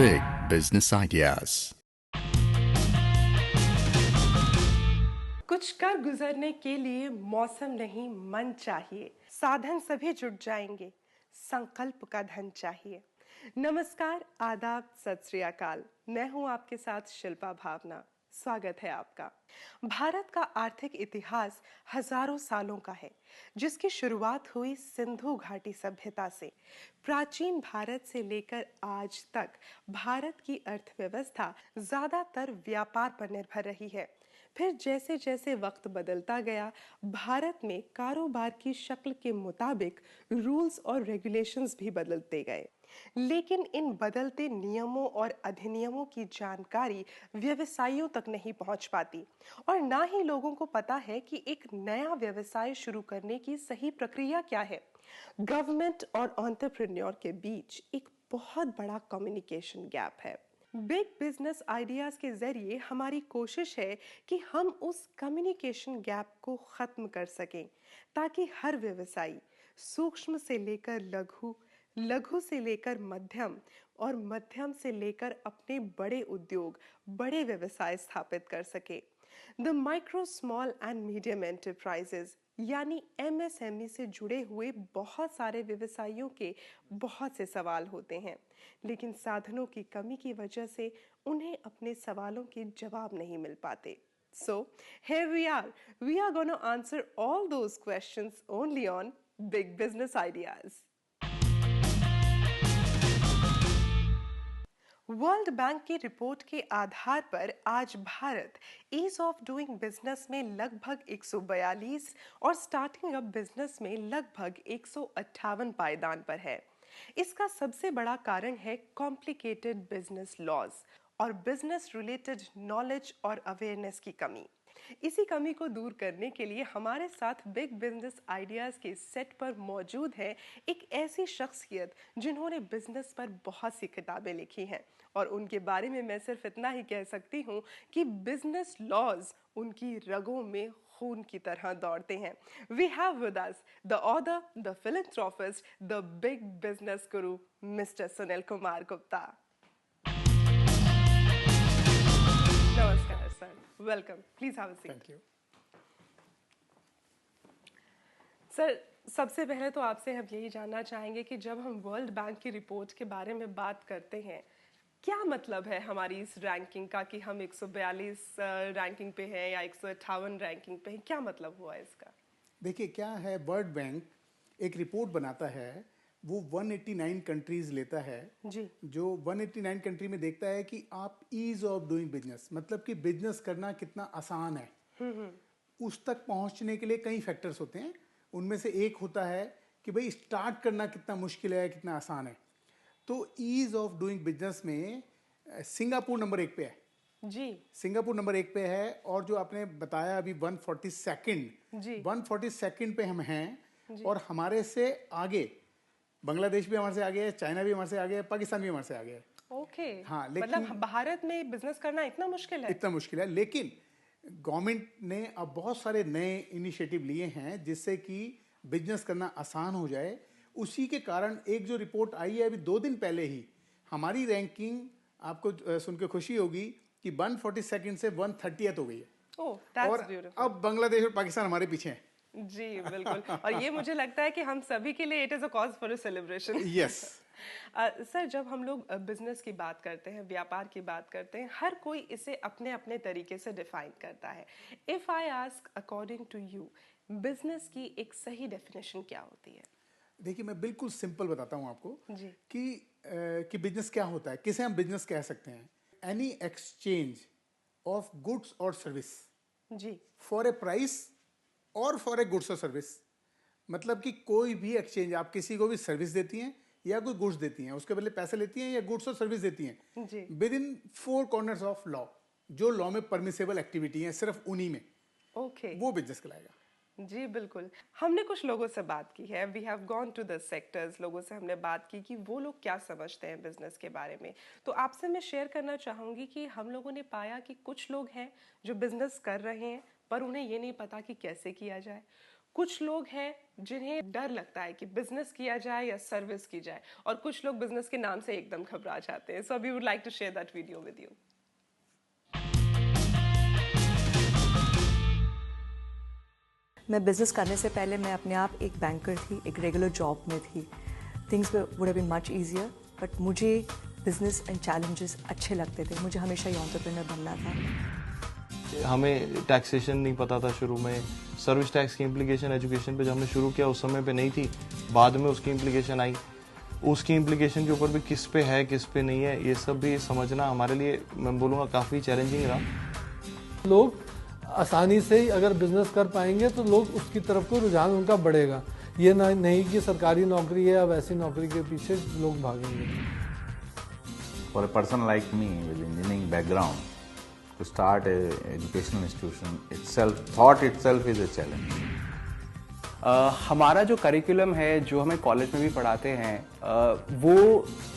Big Business Ideas. कुछ कर गुजरने के लिए मौसम नहीं मन चाहिए, साधन सभी जुट जाएंगे, संकल्प का धन चाहिए। नमस्कार, आदाब, सत श्री अकाल। मैं हूं आपके साथ शिल्पा भावना। स्वागत है आपका। भारत का आर्थिक इतिहास हजारों सालों का है, जिसकी शुरुआत हुई सिंधु घाटी सभ्यता से। प्राचीन भारत से लेकर आज तक भारत की अर्थव्यवस्था ज्यादातर व्यापार पर निर्भर रही है। फिर जैसे जैसे वक्त बदलता गया, भारत में कारोबार की शक्ल के मुताबिक रूल्स और रेगुलेशंस भी बदलते गए। लेकिन इन बदलते नियमों और अधिनियमों की जानकारी व्यवसायियों तक नहीं पहुंच पाती, और ना ही लोगों को पता है कि एक नया व्यवसाय शुरू करने की सही प्रक्रिया क्या है। गवर्नमेंट और एंटरप्रेन्योर के बीच एक बहुत बड़ा कम्युनिकेशन गैप है। बिग बिजनेस आइडियाज के जरिए हमारी कोशिश है कि हम उस कम्युनिकेशन गैप को खत्म कर सकें, ताकि हर व्यवसायी सूक्ष्म से लेकर लघु, लघु से लेकर मध्यम और मध्यम से लेकर अपने बड़े उद्योग, बड़े व्यवसाय स्थापित कर सके। The micro small and medium enterprises यानी एमएसएमई से जुड़े हुए बहुत सारे व्यवसायियों के बहुत से सवाल होते हैं, लेकिन साधनों की कमी की वजह से उन्हें अपने सवालों के जवाब नहीं मिल पाते। So, here we are going to answer all those questions only on Big Business Ideas. World Bank की रिपोर्ट के आधार पर आज Bharat ease of doing business में लगभग 142 और स्टार्टिंग अप बिजनेस में लगभग 158 पायदान पर है। इसका सबसे बड़ा कारण है कॉम्प्लिकेटेड बिजनेस लॉज और बिजनेस रिलेटेड नॉलेज और अवेयरनेस की कमी। इसी कमी को दूर करने के लिए हमारे साथ बिग बिजनेस आइडियाज के सेट पर मौजूद है एक ऐसी शख्सियत जिन्होंने बिजनेस पर बहुत सी किताबें लिखी हैं, और उनके बारे में मैं सिर्फ इतना ही कह सकती हूँ कि बिजनेस लॉज उनकी रगों में खून की तरह दौड़ते हैं। We have with us the author, the philanthropist, the big business guru, mister Sunil Kumar Gupta. नमस्कार sir, welcome, please have a seat. Thank you. Sir, सबसे पहले तो आपसे हम यही जानना चाहेंगे कि जब हम वर्ल्ड बैंक की रिपोर्ट के बारे में बात करते हैं, क्या मतलब है हमारी इस रैंकिंग का कि हम 142 रैंकिंग पे हैं या 158 रैंकिंग पे हैं? क्या मतलब हुआ इसका? देखिए, क्या है, वर्ल्ड बैंक एक रिपोर्ट बनाता है, वो 189 कंट्रीज लेता है जी। जो 189 कंट्री में देखता है कि आप ईज ऑफ डूइंग बिजनेस, मतलब कि बिजनेस करना कितना आसान है। उस तक पहुंचने के लिए कई फैक्टर्स होते हैं। उनमें से एक होता है कि भाई स्टार्ट करना कितना मुश्किल है, कितना आसान है। तो ईज ऑफ डूइंग बिजनेस में सिंगापुर नंबर 1 पे है। जी। सिंगापुर नंबर 1 पे है, और जो आपने बताया अभी 142nd, जी। 142nd पे हम हैं। जी। और हमारे से आगे बांग्लादेश भी हमारे से आगे है, चाइना भी हमारे से आगे है, पाकिस्तान भी हमारे से आगे है। ओके। हाँ, मतलब लेकिन भारत में बिजनेस करना इतना मुश्किल है? इतना मुश्किल है, लेकिन गवर्नमेंट ने अब बहुत सारे नए इनिशिएटिव लिए हैं जिससे कि बिजनेस करना आसान हो जाए। उसी के कारण एक जो रिपोर्ट आई है अभी 2 दिन पहले ही, हमारी रैंकिंग आपको सुन के खुशी होगी कि 142nd से 130th हो गई है। ओह, दैट्स और ब्यूटीफुल। अब बांग्लादेश और पाकिस्तान हमारे पीछे हैं। जी बिल्कुल, और ये मुझे लगता है कि हम सभी के लिए it is a cause for a celebration. Yes. Sir, जब हम लोग बिजनेस की बात करते हैं, व्यापार की बात करते हैं, हर कोई इसे अपने अपने तरीके से डिफाइन करता है। If I ask according to you, business की एक सही डेफिनेशन क्या होती है? देखिए, मैं बिल्कुल सिंपल बताता हूँ आपको जी। कि बिजनेस क्या होता है, किसे हम बिजनेस कह सकते हैं। एनी एक्सचेंज ऑफ गुड्स और सर्विस जी। फॉर ए प्राइस और फॉर ए गुड्स और सर्विस। मतलब कि कोई भी एक्सचेंज, आप किसी को भी सर्विस देती हैं या कोई गुड्स देती हैं, उसके बदले पैसे लेती हैं या गुड्स और सर्विस देती हैं, जी। Within 4 corners of law, जो लॉ में परमिसेबल एक्टिविटी है, सिर्फ उन्हीं में ओके। वो बिजनेस कहलाएगा। जी बिल्कुल। हमने कुछ लोगों से बात की है, we have gone to the sectors, लोगों से हमने बात की कि वो लोग क्या समझते हैं बिजनेस के बारे में। तो आपसे मैं शेयर करना चाहूँगी कि हम लोगों ने पाया कि कुछ लोग हैं जो बिजनेस कर रहे हैं पर उन्हें ये नहीं पता कि कैसे किया जाए। कुछ लोग हैं जिन्हें डर लगता है कि बिजनेस किया जाए या सर्विस की जाए, और कुछ लोग बिजनेस के नाम से एकदम घबरा जाते हैं. So we would like to share that video with you. मैं बिज़नेस करने से पहले मैं अपने आप एक बैंकर थी, एक रेगुलर जॉब में थी. Things would have been much easier, but मुझे बिज़नेस एंड चैलेंजेस अच्छे लगते थे. मुझे हमेशा ये एंटरप्रेन्योर बनना था. हमें टैक्सेशन नहीं पता था शुरू में. सर्विस टैक्स की इम्प्लीकेशन एजुकेशन पे जब हमने शुरू किया उस समय पे नहीं थी. बाद में उसकी इम्प्लीकेशन आई. उसकी इम्प्लीकेशन के ऊपर भी किस पे है किस पे नहीं है ये सब भी समझना हमारे लिए मैं बोलूँगा काफ़ी चैलेंजिंग रहा. लोग आसानी से ही अगर बिजनेस कर पाएंगे तो लोग उसकी तरफ को रुझान उनका बढ़ेगा. ये नहीं कि सरकारी नौकरी है या वैसी नौकरी के पीछे लोग भागेंगे. For a person like me with engineering background, to start a educational institution thought itself is a challenge. हमारा जो करिकुलम है जो हमें कॉलेज में भी पढ़ाते हैं वो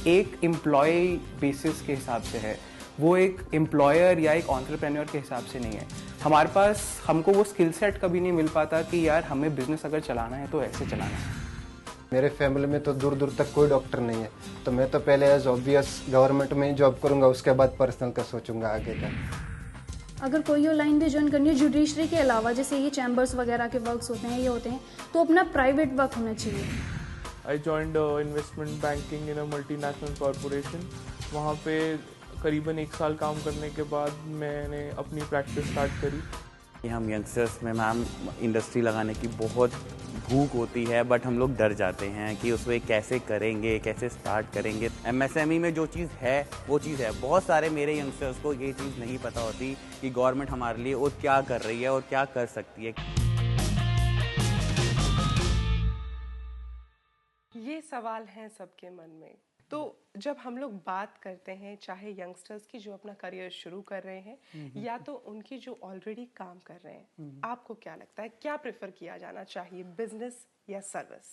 एक एम्प्लॉय बेसिस के हिसाब से है. वो एक एम्प्लॉयर या एक एंटरप्रेन्योर के हिसाब से नहीं है. हमारे पास हमको वो स्किल सेट कभी नहीं मिल पाता कि यार हमें बिजनेस अगर चलाना है तो ऐसे चलाना है. मेरे फैमिली में तो दूर दूर तक कोई डॉक्टर नहीं है, तो मैं तो पहले एज ऑब्वियस गवर्नमेंट में ही जॉब करूंगा, उसके बाद पर्सनल का सोचूंगा आगे का. अगर कोई और लाइन भी ज्वाइन करनी है जुडिशरी के अलावा, जैसे ये चैम्बर्स वगैरह के वर्क्स होते हैं ये होते हैं, तो अपना प्राइवेट वर्क होना चाहिए. I joined investment banking in a multinational corporation. वहाँ पे करीबन 1 साल काम करने के बाद मैंने अपनी प्रैक्टिस स्टार्ट करी. हम यंगस्टर्स में मैम इंडस्ट्री लगाने की बहुत भूख होती है, बट हम लोग डर जाते हैं कि उसमें कैसे करेंगे, कैसे स्टार्ट करेंगे. एमएसएमई में जो चीज़ है वो चीज़ है. बहुत सारे मेरे यंगस्टर्स को ये चीज़ नहीं पता होती कि गवर्नमेंट हमारे लिए और क्या कर रही है और क्या कर सकती है. ये सवाल हैं सबके मन में. तो जब हम लोग बात करते हैं चाहे यंगस्टर्स की जो अपना करियर शुरू कर रहे हैं या तो उनकी जो ऑलरेडी काम कर रहे हैं, आपको क्या लगता है क्या प्रेफर किया जाना चाहिए, बिजनेस या सर्विस?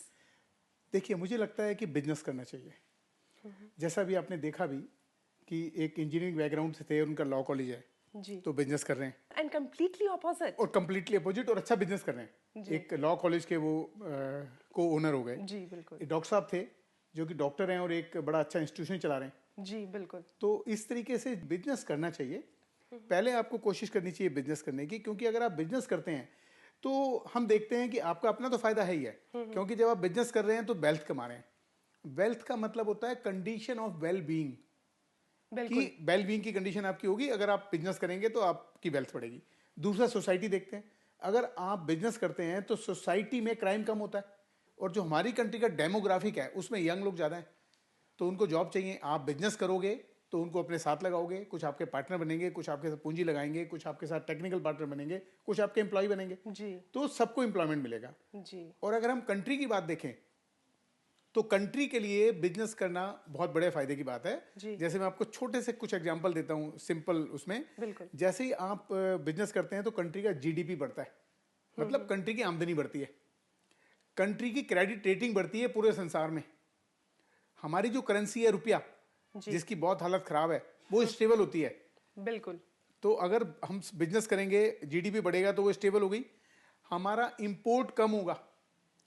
देखिए, मुझे लगता है कि बिजनेस करना चाहिए. जैसा भी आपने देखा भी कि एक इंजीनियरिंग बैकग्राउंड से थे, उनका लॉ कॉलेज है जी, तो बिजनेस कर रहे हैं. And completely opposite. और कम्प्लीटली अपोजिट और अच्छा बिजनेस कर रहे हैं. एक लॉ कॉलेज के वो को ओनर हो गए जी. बिल्कुल. डॉक्टर साहब थे जो कि डॉक्टर हैं और एक बड़ा अच्छा इंस्टीट्यूशन चला रहे हैं जी. बिल्कुल. तो इस तरीके से बिजनेस करना चाहिए. पहले आपको कोशिश करनी चाहिए बिजनेस करने की, क्योंकि अगर आप बिजनेस करते हैं तो हम देखते हैं कि आपका अपना तो फायदा है ही है, क्योंकि जब आप बिजनेस कर रहे हैं तो वेल्थ कमा रहे हैं. वेल्थ का मतलब होता है कंडीशन ऑफ वेल बीइंग. कि वेल बीइंग की कंडीशन आपकी होगी अगर आप बिजनेस करेंगे तो आपकी वेल्थ बढ़ेगी. दूसरा, सोसाइटी देखते हैं. अगर आप बिजनेस करते हैं तो सोसाइटी में क्राइम कम होता है, और जो हमारी कंट्री का डेमोग्राफिक है उसमें यंग लोग ज़्यादा हैं, तो उनको जॉब चाहिए. आप बिजनेस करोगे तो उनको अपने साथ लगाओगे, कुछ आपके पार्टनर बनेंगे, कुछ आपके साथ पूंजी लगाएंगे, कुछ आपके साथ टेक्निकल पार्टनर बनेंगे, कुछ आपके एम्प्लॉय बनेंगे जी. तो सबको एम्प्लॉयमेंट मिलेगा जी. और अगर हम कंट्री की बात देखें तो कंट्री के लिए बिजनेस करना बहुत बड़े फायदे की बात है जी. जैसे मैं आपको छोटे से कुछ एग्जांपल देता हूँ सिंपल उसमें. जैसे ही आप बिजनेस करते हैं तो कंट्री का जीडीपी बढ़ता है, मतलब कंट्री की आमदनी बढ़ती है, कंट्री की क्रेडिट रेटिंग बढ़ती है पूरे संसार में. हमारी जो करेंसी है रुपया, जिसकी बहुत हालत खराब है, वो स्टेबल होती है. बिल्कुल. तो अगर हम बिजनेस करेंगे, जीडीपी बढ़ेगा तो वो स्टेबल हो गई. हमारा इंपोर्ट कम होगा,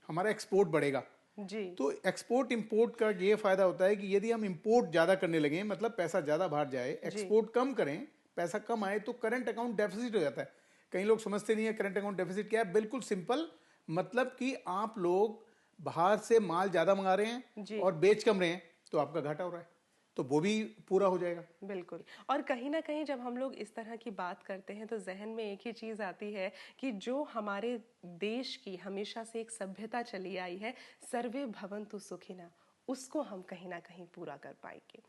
हमारा एक्सपोर्ट बढ़ेगा जी. तो एक्सपोर्ट इंपोर्ट का ये फायदा होता है कि यदि हम इंपोर्ट ज्यादा करने लगे, मतलब पैसा ज्यादा बाहर जाए, एक्सपोर्ट कम करें, पैसा कम आए, तो करंट अकाउंट डेफिसिट हो जाता है. कई लोग समझते नहीं है करंट अकाउंट डेफिसिट क्या है. बिल्कुल सिंपल, मतलब कि आप लोग बाहर से माल ज्यादा मंगा रहे हैं और बेच कम रहे हैं, तो आपका घाटा हो रहा है, तो वो भी पूरा हो जाएगा. बिल्कुल. और कहीं ना कहीं जब हम लोग इस तरह की बात करते हैं तो जहन में एक ही चीज आती है कि जो हमारे देश की हमेशा से एक सभ्यता चली आई है, सर्वे भवन्तु सुखिनः, उसको हम कहीं ना कहीं पूरा कर पाएंगे.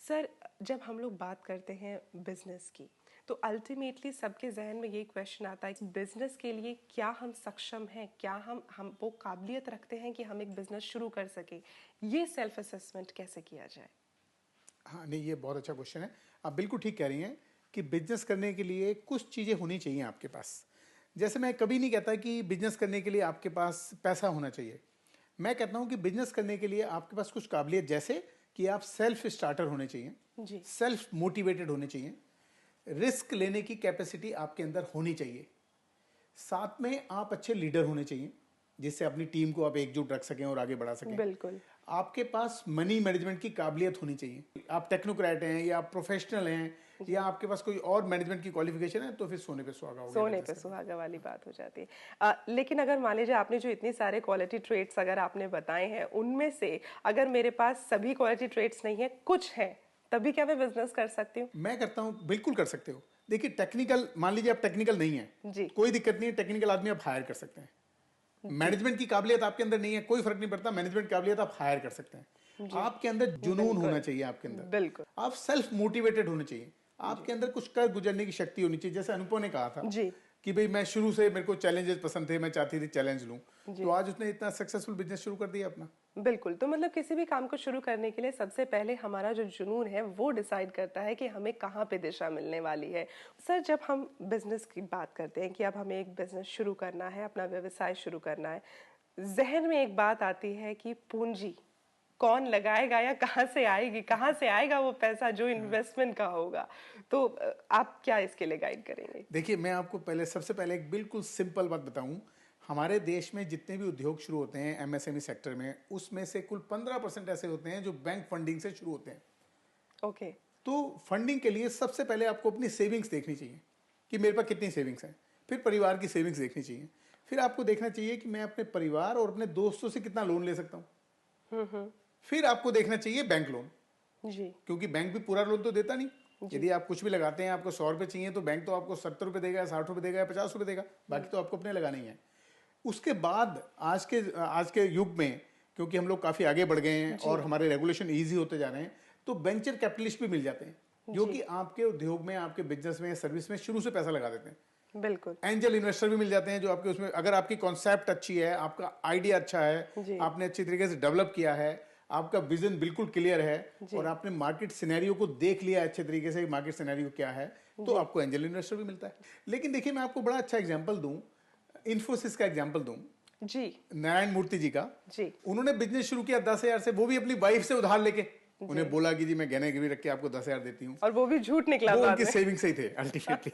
सर, जब हम लोग बात करते हैं बिजनेस की तो अल्टीमेटली सबके जहन में ये क्वेश्चन आता है कि बिजनेस के लिए क्या हम सक्षम हैं, क्या हम वो काबिलियत रखते हैं कि हम एक बिजनेस शुरू कर सके. ये सेल्फ असेसमेंट कैसे किया जाए? हाँ, नहीं, ये बहुत अच्छा क्वेश्चन है. आप बिल्कुल ठीक कह रही हैं कि बिजनेस करने के लिए कुछ चीज़ें होनी चाहिए आपके पास. जैसे मैं कभी नहीं कहता कि बिजनेस करने के लिए आपके पास पैसा होना चाहिए. मैं कहता हूँ कि बिजनेस करने के लिए आपके पास कुछ काबिलियत, जैसे कि आप सेल्फ स्टार्टर होने चाहिए जी. सेल्फ मोटिवेटेड होने चाहिए, रिस्क लेने की कैपेसिटी आपके अंदर होनी चाहिए, साथ में आप अच्छे लीडर होने चाहिए. जिससे अपनी टीम को आप एकजुट रख सकें और आगे बढ़ा सकें। बिल्कुल। आपके पास मनी मैनेजमेंट की काबिलियत होनी चाहिए। आप टेक्नोक्रेट हैं या आप प्रोफेशनल हैं या आपके पास कोई और मैनेजमेंट की क्वालिफिकेशन है, तो फिर सोने पे सुहागा हो गया। सोने पे सुहागा वाली बात हो जाती है। लेकिन अगर मान लीजिए आपने जो इतने सारे क्वालिटी ट्रेट्स अगर आपने बताए हैं, उनमें से अगर मेरे पास सभी क्वालिटी ट्रेट्स नहीं है, कुछ हैं, तभी क्या मैं बिजनेस कर सकती हूँ? मैं करता हूँ, बिल्कुल कर सकते हो। देखिए टेक्निकल, मान लीजिए आप टेक्निकल नहीं है जी, कोई दिक्कत नहीं है, टेक्निकल आदमी आप हायर कर सकते हैं। मैनेजमेंट की काबिलियत आपके अंदर नहीं है, कोई फर्क नहीं पड़ता, मैनेजमेंट की काबिलियत आप हायर कर सकते हैं। आपके अंदर जुनून होना चाहिए, आपके अंदर बिल्कुल आप सेल्फ मोटिवेटेड होने चाहिए, आपके अंदर कुछ कर गुजरने की शक्ति होनी चाहिए। जैसे अनुपम ने कहा था जी कि भाई मैं शुरू से, मेरे को चैलेंजेस पसंद थे, मैं चाहती थी चैलेंज लूं, तो आज उसने इतना सक्सेसफुल बिजनेस शुरू कर दिया अपना। बिल्कुल। तो मतलब किसी भी काम को शुरू करने के लिए सबसे पहले हमारा जो जुनून है वो डिसाइड करता है कि हमें कहाँ पे दिशा मिलने वाली है। सर, जब हम बिजनेस की बात करते हैं कि अब हमें एक बिजनेस शुरू करना है, अपना व्यवसाय शुरू करना है, जहन में एक बात आती है कि पूंजी कौन लगाएगा या कहाँ से आएगी, कहाँ से आएगा वो पैसा जो इन्वेस्टमेंट का होगा, तो आप क्या इसके लिए गाइड करेंगे? देखिए, मैं आपको सबसे पहले एक बिल्कुल सिंपल बात बताऊं। हमारे देश में जितने भी उद्योग शुरू होते हैं एमएसएमई सेक्टर में, उसमें से कुल 15% ऐसे होते हैं जो बैंक फंडिंग से शुरू होते हैं। ओके। तो फंडिंग के लिए सबसे पहले आपको अपनी सेविंग्स देखनी चाहिए कि मेरे पास कितनी सेविंग्स हैं, फिर परिवार की सेविंग्स देखनी चाहिए, फिर आपको देखना चाहिए कि मैं अपने परिवार और अपने दोस्तों से कितना लोन ले सकता हूँ, फिर आपको देखना चाहिए बैंक लोन जी, क्योंकि बैंक भी पूरा लोन तो देता नहीं। यदि आप कुछ भी लगाते हैं, आपको 100 रुपये चाहिए, तो बैंक तो आपको 70 रुपये देगा, 60 रुपये देगा, 50 रुपये देगा, बाकी तो आपको अपने लगाने ही है। उसके बाद आज के युग में, क्योंकि हम लोग काफ़ी आगे बढ़ गए हैं और हमारे रेगुलेशन ईजी होते जा रहे हैं, तो वेंचर कैपिटलिस्ट भी मिल जाते हैं जो कि आपके उद्योग में, आपके बिजनेस में, सर्विस में शुरू से पैसा लगा देते हैं। बिल्कुल। एंजल इन्वेस्टर भी मिल जाते हैं जो आपके उसमें, अगर आपकी कॉन्सेप्ट अच्छी है, आपका आइडिया अच्छा है, आपने अच्छी तरीके से डेवलप किया है, आपका विजन बिल्कुल क्लियर है और आपने मार्केट सिनेरियो को देख लिया अच्छे तरीके से, मार्केट सिनेरियो क्या है, तो आपको एंजल इन्वेस्टर भी मिलता है। लेकिन देखिए, मैं आपको बड़ा अच्छा एग्जांपल दूं, इन्फोसिस का एग्जांपल दूं जी, नारायण मूर्ति जी का। जी, उन्होंने बिजनेस शुरू किया 10,000 से, वो भी अपनी वाइफ से उधार लेके। उन्हें बोला कि जी मैं गहने गिरवी रख के आपको 10,000 देती हूँ, और वो भी झूठ निकला, वो उनकी सेविंग से ही थे अल्टीमेटली।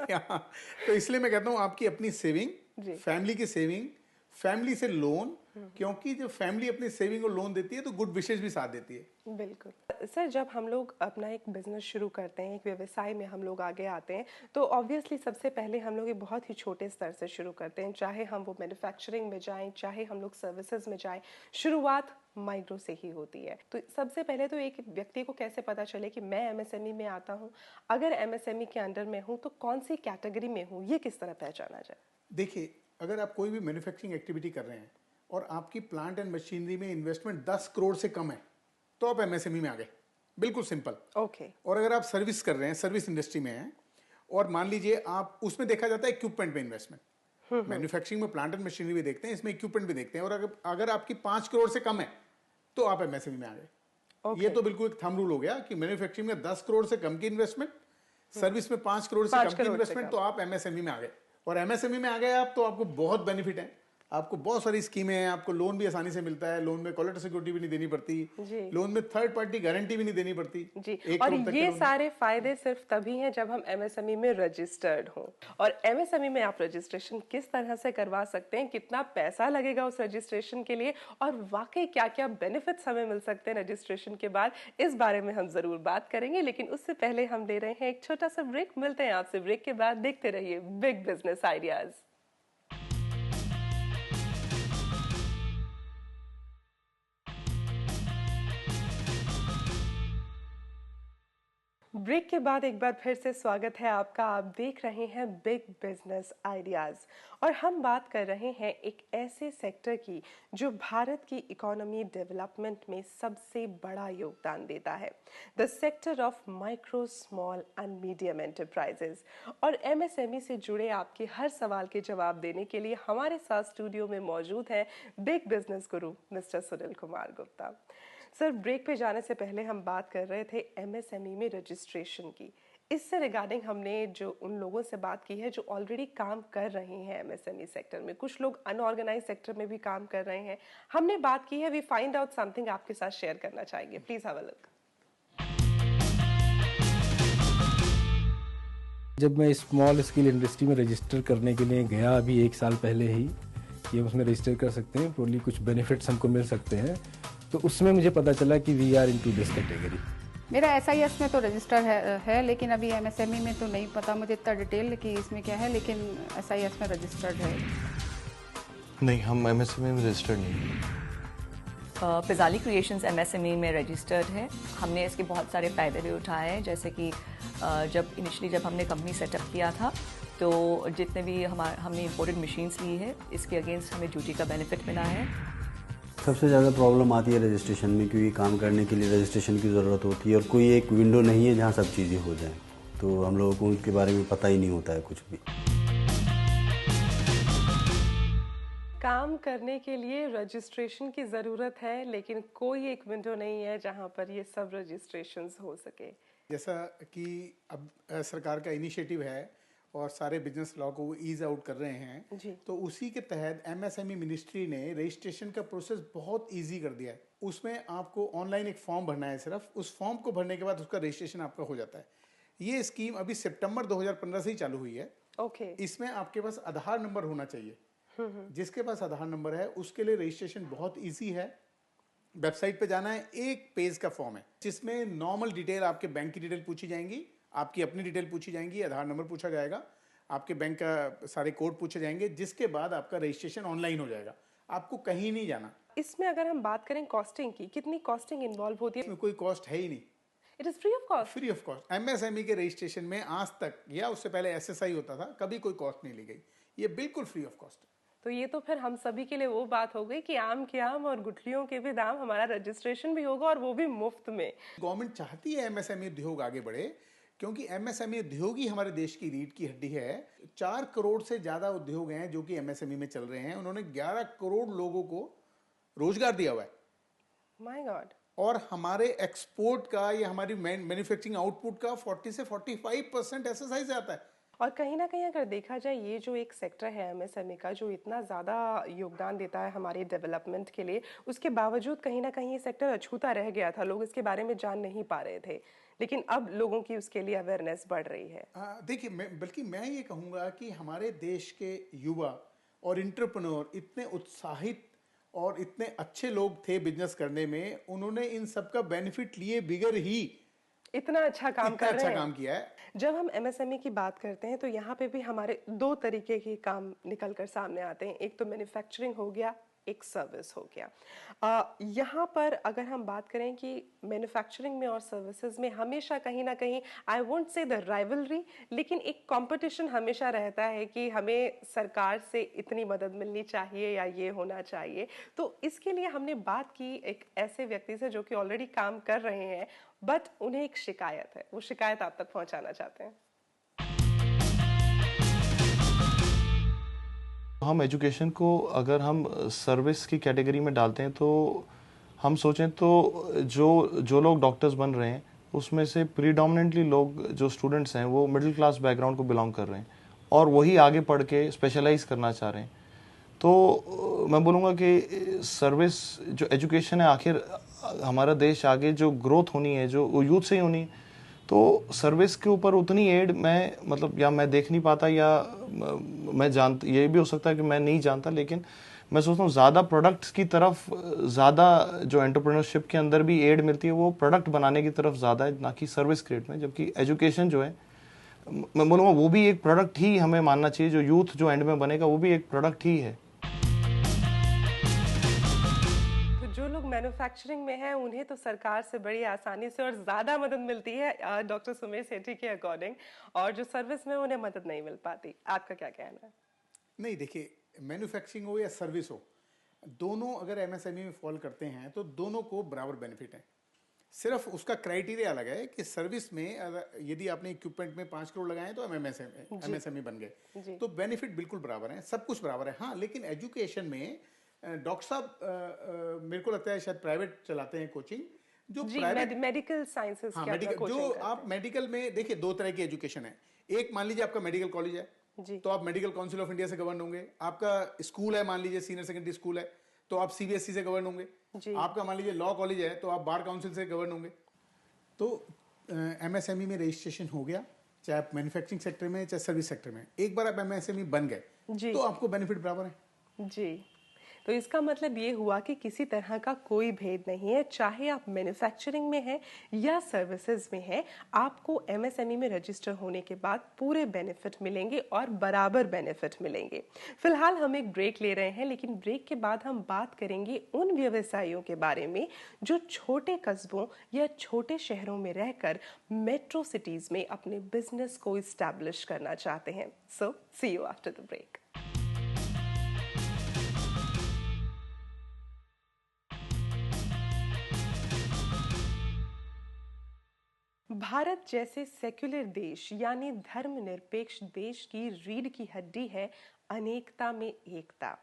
तो इसलिए मैं कहता हूँ आपकी अपनी सेविंग, फैमिली की सेविंग, फैमिली से लोन, क्योंकि जब फैमिली अपनी सेविंग और लोन देती है तो गुड विशेष भी साथ देती है। बिल्कुल। सर, जब हम लोग अपना एक बिजनेस शुरू करते हैं, एक व्यवसाय में हम लोग आगे आते हैं, तो ऑब्वियसली सबसे पहले हम लोग एक बहुत ही छोटे स्तर से शुरू करते हैं, चाहे हम वो मैन्युफैक्चरिंग में जाएं, चाहे हम लोग सर्विसेज में जाएं, शुरुआत माइक्रो से ही होती है। तो सबसे पहले तो एक व्यक्ति को कैसे पता चले कि मैं एमएसएमई में आता हूँ, अगर एमएसएमई के अंडर में हूँ तो कौन सी कैटेगरी में हूँ, ये किस तरह पहचाना जाए? देखिए, अगर आप कोई भी मैन्युफैक्चरिंग एक्टिविटी कर रहे हैं और आपकी प्लांट एंड मशीनरी में इन्वेस्टमेंट 10 करोड़ से कम है, तो आप एमएसएमई में आ गए, बिल्कुल सिंपल। ओके। और अगर आप सर्विस कर रहे हैं, सर्विस इंडस्ट्री में हैं, और मान लीजिए आप, उसमें देखा जाता है इक्विपमेंट में इन्वेस्टमेंट, मैन्युफैक्चरिंग में प्लांट एंड मशीनरी भी देखते हैं, इसमें इक्विपमेंट भी देखते हैं, और अगर आपकी 5 करोड़ से कम है तो आप एमएसएमई में आ गए। ये तो बिल्कुल एक थंब रूल हो गया कि मैन्युफैक्चरिंग में 10 करोड़ से कम की इन्वेस्टमेंट, सर्विस में 5 करोड़ से कम की इन्वेस्टमेंट, तो आप एमएसएमई में आ गए। और एमएसएमई में आ गए आप, तो आपको बहुत बेनिफिट है, आपको बहुत सारी स्कीमें हैं, आपको लोन भी आसानी से मिलता है, लोन में कोलेटरल सिक्योरिटी भी नहीं देनी पड़ती, लोन में थर्ड पार्टी गारंटी भी नहीं देनी पड़ती जी। और ये सारे फायदे सिर्फ तभी हैं जब हम एमएसएमई में रजिस्टर्ड हों। और एमएसएमई में आप रजिस्ट्रेशन किस तरह से करवा सकते हैं, कितना पैसा लगेगा उस रजिस्ट्रेशन के लिए, और वाकई क्या क्या बेनिफिट्स हमें मिल सकते हैं रजिस्ट्रेशन के बाद, इस बारे में हम जरूर बात करेंगे। लेकिन उससे पहले हम ले रहे हैं एक छोटा सा ब्रेक। मिलते हैं आपसे ब्रेक के बाद। देखते रहिए बिग बिजनेस आइडियाज। ब्रेक के बाद एक बार फिर से स्वागत है आपका। आप देख रहे हैं बिग बिजनेस आइडियाज, और हम बात कर रहे हैं एक ऐसे सेक्टर की जो भारत की इकोनॉमी डेवलपमेंट में सबसे बड़ा योगदान देता है, the sector of micro, small and medium enterprises. और एमएसएमई से जुड़े आपके हर सवाल के जवाब देने के लिए हमारे साथ स्टूडियो में मौजूद है big business guru mister Sunil Kumar Gupta. Sir, break पे जाने से पहले हम बात कर रहे थे एमएसएमई में रजिस्ट्रेशन की। इससे रिगार्डिंग हमने जो उन लोगों से बात की है जो ऑलरेडी काम कर रहे हैं एमएसएमई सेक्टर में, कुछ लोग अनऑर्गेनाइज सेक्टर में भी काम कर रहे हैं, हमने बात की है। वी फाइंड आउट समथिंग आपके साथ शेयर करना चाहेंगे, प्लीज हैव अ लुक। जब मैं स्मॉल स्केल इंडस्ट्री में रजिस्टर करने के लिए गया अभी 1 साल पहले ही, कि हम उसमें रजिस्टर कर सकते हैं, प्रोली कुछ बेनिफिट्स हमको मिल सकते हैं। तो उसमें मुझे पता चला कि we are into this category. मेरा SIS में तो रजिस्टर है लेकिन अभी MSME में तो नहीं पता मुझे इतना डिटेल कि इसमें क्या है, लेकिन SIS में रजिस्टर्ड है। नहीं, हम MSME में रजिस्टर्ड नहीं। पिज़ाली क्रिएशंस MSME में रजिस्टर्ड है। हमने इसके बहुत सारे फ़ायदे भी उठाए हैं, जैसे कि जब हमने कंपनी सेटअप किया था तो जितने भी हमने इंपोर्टेड मशीन्स ली है इसके अगेंस्ट हमें ड्यूटी का बेनिफिट मिला है। सबसे ज़्यादा प्रॉब्लम आती है रजिस्ट्रेशन में, क्योंकि काम करने के लिए रजिस्ट्रेशन की ज़रूरत होती है और कोई एक विंडो नहीं है जहाँ सब चीज़ें हो जाएं, तो हम लोगों को उसके बारे में पता ही नहीं होता है कुछ भी। काम करने के लिए रजिस्ट्रेशन की ज़रूरत है, लेकिन कोई एक विंडो नहीं है जहां पर ये सब रजिस्ट्रेशंस हो सके। जैसा कि अब सरकार का इनिशिएटिव है और सारे बिजनेस लॉ को वो ईज आउट कर रहे हैं जी। तो उसी के तहत MSME मिनिस्ट्री ने रजिस्ट्रेशन का प्रोसेस बहुत इजी कर दिया है। उसमें आपको ऑनलाइन एक फॉर्म भरना है, सिर्फ उस फॉर्म को भरने के बाद उसका रजिस्ट्रेशन आपका हो जाता है। ये स्कीम अभी सितंबर 2015 से ही चालू हुई है। ओके। इसमें आपके पास आधार नंबर होना चाहिए। जिसके पास आधार नंबर है उसके लिए रजिस्ट्रेशन बहुत ईजी है। वेबसाइट पे जाना है, एक पेज का फॉर्म है जिसमें नॉर्मल डिटेल, आपके बैंक की डिटेल पूछी जाएंगी, आपकी अपनी डिटेल पूछी जाएंगी, आधार नंबर पूछा जाएगा, आपके बैंक का सारे कोड पूछे जाएंगे, जिसके बाद आपका रजिस्ट्रेशन ऑनलाइन हो जाएगा। आपको कहीं नहीं जाना। इसमें अगर हम बात करें कॉस्टिंग की, कितनी कॉस्टिंग इन्वॉल्व होती है? इसमें कोई कॉस्ट है ही नहीं। It is free of cost. Free of cost. MSME के रजिस्ट्रेशन में आज तक या उससे पहले SSI होता था, कभी कोई कॉस्ट नहीं ली गई। ये बिल्कुल फ्री ऑफ कॉस्ट है। तो ये तो फिर हम सभी के लिए वो बात हो गई कि आम के आम और गुठलियों के भी दाम, हमारा रजिस्ट्रेशन भी होगा और वो भी मुफ्त में। गवर्नमेंट चाहती है MSME उद्योग आगे बढ़े, क्योंकि MSME उद्योग ही हमारे देश की रीढ़ की हड्डी है। 4 करोड़ से ज्यादा उद्योग हैं जो कि MSME में चल रहे हैं। उन्होंने 11 करोड़ लोगों को रोजगार दिया हुआ है। My God. और हमारे एक्सपोर्ट का या हमारी मैन्युफैक्चरिंग आउटपुट का 40 से 45% SSI से आता है। और कहीं ना कहीं अगर देखा जाए, ये जो एक सेक्टर है MSME का, जो इतना ज़्यादा योगदान देता है हमारे डेवलपमेंट के लिए, उसके बावजूद कहीं ना कहीं ये सेक्टर अछूता रह गया था। लोग इसके बारे में जान नहीं पा रहे थे, लेकिन अब लोगों की उसके लिए अवेयरनेस बढ़ रही है। देखिए, बल्कि मैं ये कहूँगा कि हमारे देश के युवा और एंटरप्रेन्योर इतने उत्साहित और इतने अच्छे लोग थे बिजनेस करने में, उन्होंने इन सब का बेनिफिट लिए बिगर ही इतना अच्छा काम कर रहे हैं। काम किया है। जब हम MSME की बात करते हैं तो यहाँ पे भी हमारे 2 तरीके के काम निकल कर सामने आते हैं। एक तो मैन्युफैक्चरिंग हो गया, एक सर्विस हो गया। यहाँ पर अगर हम बात करें कि मैन्युफैक्चरिंग में और सर्विसेज में हमेशा कहीं ना कहीं, I won't say the rivalry, लेकिन एक कंपटीशन हमेशा रहता है कि हमें सरकार से इतनी मदद मिलनी चाहिए या ये होना चाहिए। तो इसके लिए हमने बात की एक ऐसे व्यक्ति से जो कि ऑलरेडी काम कर रहे हैं, बट उन्हें एक शिकायत है। वो शिकायत आप तक पहुंचाना चाहते हैं। हम एजुकेशन को अगर हम सर्विस की कैटेगरी में डालते हैं तो हम सोचें तो जो लोग डॉक्टर्स बन रहे हैं उसमें से प्रीडोमिनेंटली लोग जो स्टूडेंट्स हैं वो मिडिल क्लास बैकग्राउंड को बिलोंग कर रहे हैं और वही आगे पढ़ के स्पेशलाइज करना चाह रहे हैं। तो मैं बोलूँगा कि सर्विस जो एजुकेशन है, आखिर हमारा देश आगे जो ग्रोथ होनी है जो वो यूथ से ही होनी है, तो सर्विस के ऊपर उतनी एड मैं देख नहीं पाता, या मैं जानता, ये भी हो सकता है कि मैं नहीं जानता, लेकिन मैं सोचता हूँ ज़्यादा प्रोडक्ट्स की तरफ, ज़्यादा जो एंटरप्रेन्योरशिप के अंदर भी एड मिलती है वो प्रोडक्ट बनाने की तरफ ज़्यादा है, ना कि सर्विस क्रिएट में। जबकि एजुकेशन जो है, मैं बोलूँगा वो भी एक प्रोडक्ट ही हमें मानना चाहिए। जो यूथ जो एंड में बनेगा वो भी एक प्रोडक्ट ही है। जो लोग मैन्युफैक्चरिंग में हैं उन्हें तो सरकार से बड़ी आसानी से और ज़्यादा मदद मिलती है डॉक्टर सुमेश सेठी के अकॉर्डिंग, और जो सर्विस में उन्हें मदद नहीं मिल पाती। आपका क्या कहना है? नहीं, देखिए, मैन्युफैक्चरिंग हो या सर्विस हो, दोनों अगर MSME में फॉल करते हैं तो दोनों को बराबर बेनिफिट है। सिर्फ उसका क्राइटेरिया अलग है कि सर्विस में यदि आपने इक्विपमेंट में 5 करोड़ लगाए तो MSME बन गए, तो बेनिफिट बिल्कुल बराबर है, सब कुछ बराबर है। हाँ, लेकिन एजुकेशन में डॉक्टर साहब मेरे को लगता है शायद प्राइवेट चलाते हैं कोचिंग, जो प्राइवेट मेडिकल साइंसेज, हाँ, जो आप मेडिकल में देखिए 2 तरह की एजुकेशन है। एक, मान लीजिए आपका मेडिकल कॉलेज है तो आप मेडिकल काउंसिल ऑफ इंडिया से गवर्न होंगे। आपका स्कूल है, मान लीजिए सीनियर सेकेंडरी स्कूल है, तो आप CBSE से गवर्न होंगे। आपका मान लीजिए लॉ कॉलेज है तो आप बार काउंसिल से गवर्न होंगे। तो MSME में रजिस्ट्रेशन हो गया, चाहे आप मैन्युफैक्चरिंग सेक्टर में चाहे सर्विस सेक्टर में। एक बार आप MSME बन गए तो आपको बेनिफिट बराबर है। जी, तो इसका मतलब ये हुआ कि किसी तरह का कोई भेद नहीं है, चाहे आप मैन्युफैक्चरिंग में हैं या सर्विसेज में हैं, आपको एमएसएमई में रजिस्टर होने के बाद पूरे बेनिफिट मिलेंगे और बराबर बेनिफिट मिलेंगे। फिलहाल हम एक ब्रेक ले रहे हैं, लेकिन ब्रेक के बाद हम बात करेंगे उन व्यवसायियों के बारे में जो छोटे कस्बों या छोटे शहरों में रहकर मेट्रो सिटीज में अपने बिजनेस को इस्टेब्लिश करना चाहते हैं। So see you after the break. Bharat जैसे सेक्युलर देश यानी धर्मनिरपेक्ष देश की रीढ़ की हड्डी है अनेकता में एकता।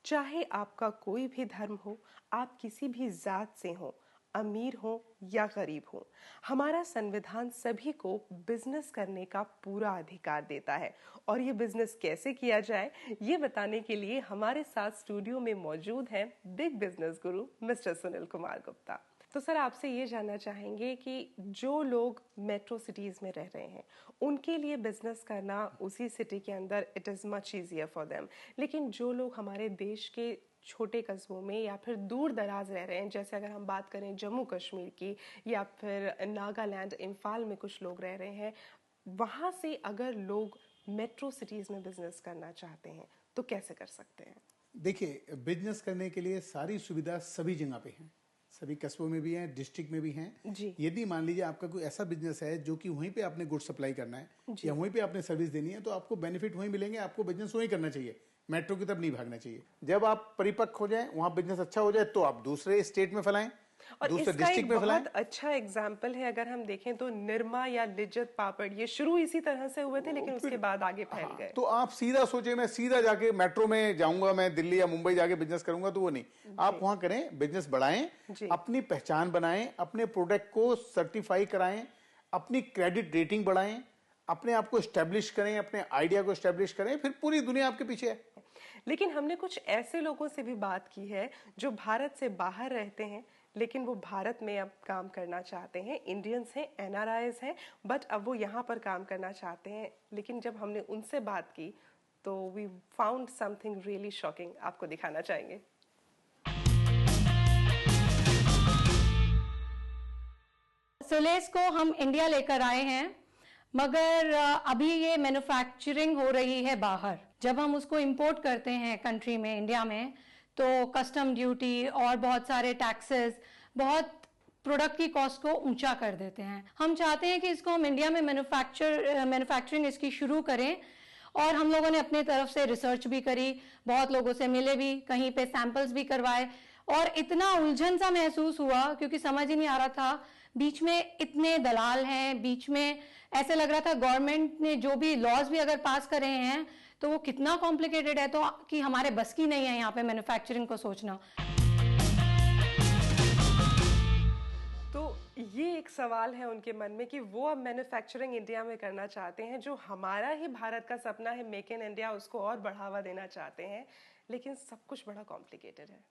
चाहे आपका कोई भी धर्म हो, आप किसी भी जात से हो, अमीर हो या गरीब हो, हमारा संविधान सभी को बिजनेस करने का पूरा अधिकार देता है। और ये बिजनेस कैसे किया जाए, ये बताने के लिए हमारे साथ स्टूडियो में मौजूद हैं big business guru mister Sunil Kumar Gupta. तो सर, आपसे ये जानना चाहेंगे कि जो लोग मेट्रो सिटीज़ में रह रहे हैं उनके लिए बिजनेस करना उसी सिटी के अंदर it is much easier for them, लेकिन जो लोग हमारे देश के छोटे कस्बों में या फिर दूर दराज रह रहे हैं, जैसे अगर हम बात करें जम्मू कश्मीर की या फिर नागालैंड, इम्फाल में कुछ लोग रह रहे हैं, वहाँ से अगर लोग मेट्रो सिटीज़ में बिजनेस करना चाहते हैं तो कैसे कर सकते हैं? देखिए, बिजनेस करने के लिए सारी सुविधा सभी जगह पे हैं, सभी कस्बों में भी हैं, डिस्ट्रिक्ट में भी हैं। यदि मान लीजिए आपका कोई ऐसा बिजनेस है जो कि वहीं पे आपने गुड सप्लाई करना है या वहीं पे आपने सर्विस देनी है, तो आपको बेनिफिट वहीं मिलेंगे। आपको बिजनेस वहीं करना चाहिए, मेट्रो की तरफ नहीं भागना चाहिए। जब आप परिपक्व हो जाए, वहां बिजनेस अच्छा हो जाए, तो आप दूसरे स्टेट में फैलाएं, और दूसरे इसका डिस्ट्रिक्ट एक में फैलाएं। बहुत अच्छा एग्जाम्पल है, अगर हम देखें तो निरमा या लिज्जत पापड़, ये शुरू इसी तरह से हुए थे, लेकिन उसके बाद आगे फैल गए। तो आप सीधा सोचे मैं सीधा जाके मेट्रो में जाऊंगा, मैं दिल्ली या मुंबई जाके बिजनेस करूंगा, तो वो नहीं। आप वहां करें, बिजनेस बढ़ाएं, अपनी पहचान बनाएं, अपने प्रोडक्ट को सर्टिफाई कराएं, अपनी क्रेडिट रेटिंग बढ़ाएं, अपने आप को एस्टेब्लिश करें, अपने आइडिया को एस्टेब्लिश करें, फिर पूरी दुनिया आपके पीछे है। लेकिन हमने कुछ ऐसे लोगों से भी बात की है जो भारत से बाहर रहते हैं, लेकिन वो भारत में अब काम करना चाहते हैं, इंडियंस हैं, एनआरआईज हैं, बट अब वो यहाँ पर काम करना चाहते हैं। लेकिन जब हमने उनसे बात की तो we found something really shocking, आपको दिखाना चाहेंगे। सोलेस को हम इंडिया लेकर आए हैं, मगर अभी ये मैन्युफैक्चरिंग हो रही है बाहर। जब हम उसको इंपोर्ट करते हैं कंट्री में, इंडिया में, तो कस्टम ड्यूटी और बहुत सारे टैक्सेस बहुत प्रोडक्ट की कॉस्ट को ऊंचा कर देते हैं। हम चाहते हैं कि इसको हम इंडिया में मैन्युफैक्चरिंग इसकी शुरू करें, और हम लोगों ने अपने तरफ से रिसर्च भी करी, बहुत लोगों से मिले भी, कहीं पे सैंपल्स भी करवाए, और इतना उलझन सा महसूस हुआ क्योंकि समझ ही नहीं आ रहा था। बीच में इतने दलाल हैं, बीच में ऐसे लग रहा था गवर्नमेंट ने जो भी लॉज भी अगर पास करे हैं तो वो कितना कॉम्प्लिकेटेड है, तो कि हमारे बस की नहीं है यहाँ पे मैन्युफैक्चरिंग को सोचना। तो ये एक सवाल है उनके मन में कि वो अब मैन्युफैक्चरिंग इंडिया में करना चाहते हैं, जो हमारा ही भारत का सपना है मेक इन इंडिया, उसको और बढ़ावा देना चाहते हैं, लेकिन सब कुछ बड़ा कॉम्प्लिकेटेड है।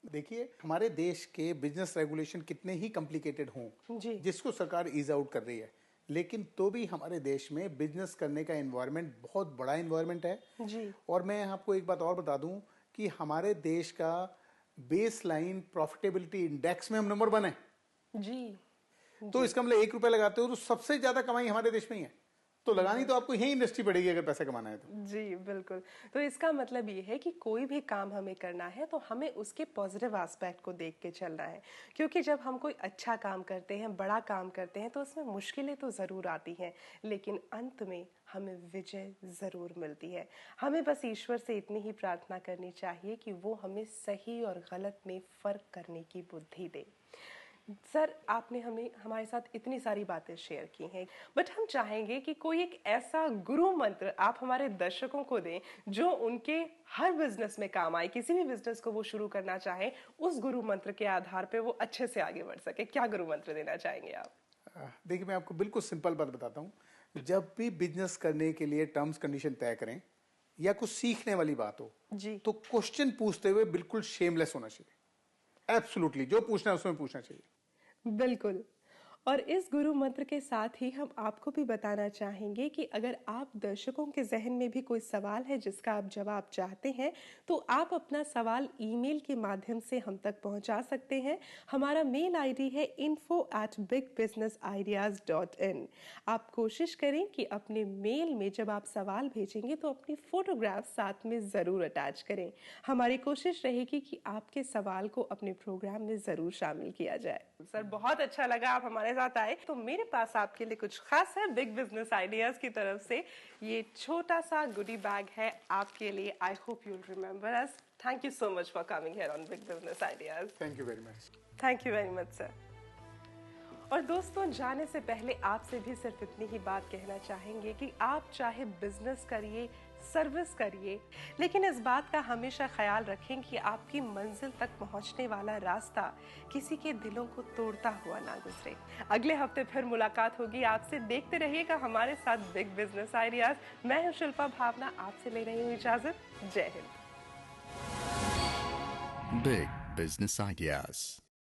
देखिए, हमारे देश के बिजनेस रेगुलेशन कितने ही कॉम्प्लिकेटेड हों, जिसको सरकार ईज आउट कर रही है, लेकिन तो भी हमारे देश में बिजनेस करने का एनवायरनमेंट बहुत बड़ा एनवायरनमेंट है जी। और मैं आपको एक बात और बता दूं कि हमारे देश का बेस लाइन प्रॉफिटेबिलिटी इंडेक्स में हम नंबर 1 है जी। तो इसका मतलब 1 रुपया लगाते हो तो सबसे ज्यादा कमाई हमारे देश में ही है, तो लगानी तो आपको यही इंडस्ट्री पड़ेगी अगर पैसा कमाना है तो। जी बिल्कुल। तो इसका मतलब ये है कि कोई भी काम हमें करना है तो हमें उसके पॉजिटिव एस्पेक्ट को देख के चलना है, क्योंकि जब हम कोई अच्छा काम करते हैं, बड़ा काम करते हैं, तो उसमें मुश्किलें तो ज़रूर आती हैं, लेकिन अंत में हमें विजय ज़रूर मिलती है। हमें बस ईश्वर से इतनी ही प्रार्थना करनी चाहिए कि वो हमें सही और गलत में फ़र्क करने की बुद्धि दे। सर, आपने हमारे साथ इतनी सारी बातें शेयर की हैं, बट हम चाहेंगे कि कोई एक ऐसा गुरु मंत्र आप हमारे दर्शकों को दें जो उनके हर बिजनेस में काम आए। किसी भी बिजनेस को वो शुरू करना चाहे, उस गुरु मंत्र के आधार पे वो अच्छे से आगे बढ़ सके। क्या गुरु मंत्र देना चाहेंगे आप? देखिए, मैं आपको बिल्कुल सिंपल बात बताता हूँ। जब भी बिजनेस करने के लिए टर्म्स कंडीशन तय करें या कुछ सीखने वाली बात हो जी, तो क्वेश्चन पूछते हुए बिल्कुल शेमलेस होना चाहिए। एब्सोल्युटली जो पूछना है उसमें पूछना चाहिए। बिल्कुल। और इस गुरु मंत्र के साथ ही हम आपको भी बताना चाहेंगे कि अगर आप दर्शकों के जहन में भी कोई सवाल है जिसका आप जवाब चाहते हैं तो आप अपना सवाल ईमेल के माध्यम से हम तक पहुंचा सकते हैं। हमारा मेल आईडी है info@bigbusinessideas.in। आप कोशिश करें कि अपने मेल में जब आप सवाल भेजेंगे तो अपनी फोटोग्राफ साथ में ज़रूर अटैच करें। हमारी कोशिश रहेगी कि आपके सवाल को अपने प्रोग्राम में ज़रूर शामिल किया जाए। सर, बहुत अच्छा लगा आप हमारे साथ आए। तो मेरे पास आपके लिए कुछ खास है बिग बिजनेस आइडियाज की तरफ से। ये छोटा सा गुडी बैग है आपके लिए। I hope you will remember us. Thank you so much for coming here on big business ideas. Thank you very much. Thank you very much sir. और दोस्तों, जाने से पहले आपसे भी सिर्फ इतनी ही बात कहना चाहेंगे कि आप चाहे बिजनेस करिए, सर्विस करिए, लेकिन इस बात का हमेशा ख्याल रखें कि आपकी मंजिल तक पहुंचने वाला रास्ता किसी के दिलों को तोड़ता हुआ ना गुजरे। अगले हफ्ते फिर मुलाकात होगी आपसे। देखते रहिएगा हमारे साथ बिग बिजनेस आइडियाज। मैं हूं शिल्पा भावना, आपसे ले रही हूं इजाजत। जय हिंद। Big Business Ideas.